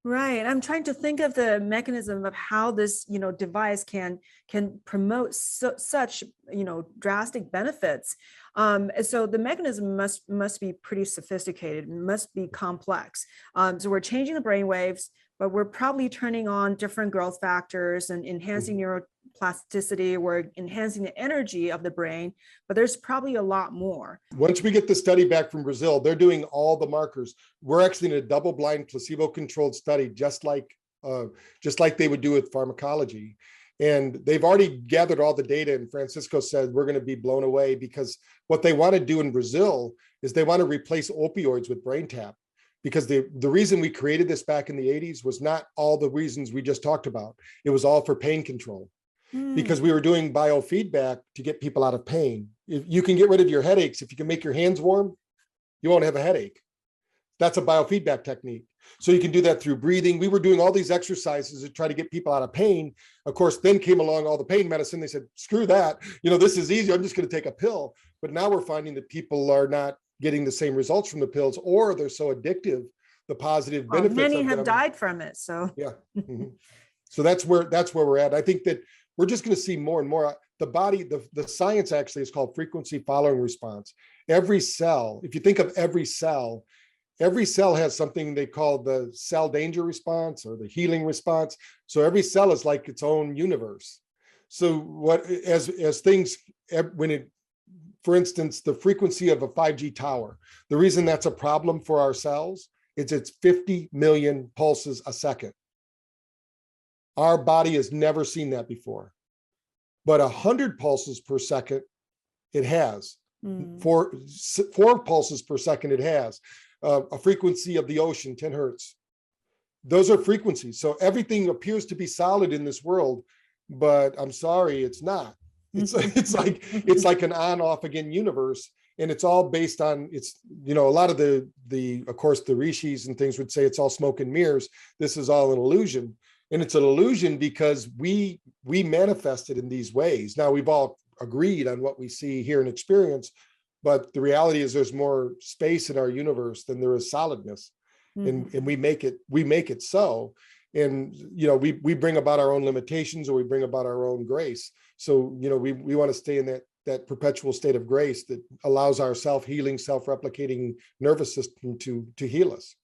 Right. I'm trying to think of the mechanism of how this, device can promote such, drastic benefits. So the mechanism must be pretty sophisticated, must be complex. So we're changing the brain waves, but we're probably turning on different growth factors and enhancing neuroplasticity. We're enhancing the energy of the brain, but there's probably a lot more. Once we get the study back from Brazil, they're doing all the markers. We're actually in a double-blind, placebo-controlled study, just like they would do with pharmacology. And they've already gathered all the data. And Francisco said we're going to be blown away, because what they want to do in Brazil is they want to replace opioids with BrainTap. Because the reason we created this back in the 80s was not all the reasons we just talked about. It was all for pain control. Because we were doing biofeedback to get people out of pain. If you can get rid of your headaches, if you can make your hands warm, you won't have a headache. That's a biofeedback technique. So you can do that through breathing. We were doing all these exercises to try to get people out of pain. Of course, then came along all the pain medicine. They said, screw that. This is easy. I'm just going to take a pill. But now we're finding that people are not getting the same results from the pills, or they're so addictive, the positive benefits. Many have died from it. So yeah. So that's where we're at. I think that we're just going to see more and more. The body, the science actually is called frequency following response. Every cell, if you think of every cell has something they call the cell danger response or the healing response. So every cell is like its own universe. So as things, for instance, the frequency of a 5G tower, the reason that's a problem for our cells is it's 50 million pulses a second. Our body has never seen that before, but 100 pulses per second, it has. Four pulses per second, it has. A frequency of the ocean, 10 hertz. Those are frequencies. So everything appears to be solid in this world, but I'm sorry, it's not. It's like an on off again universe, and it's all based on a lot of the of course the rishis and things would say it's all smoke and mirrors. This is all an illusion. And it's an illusion because we manifest it in these ways. Now, we've all agreed on what we see, hear, and experience, but the reality is there's more space in our universe than there is solidness. And we make it so. And we bring about our own limitations, or we bring about our own grace. So we want to stay in that perpetual state of grace that allows our self-healing, self-replicating nervous system to heal us.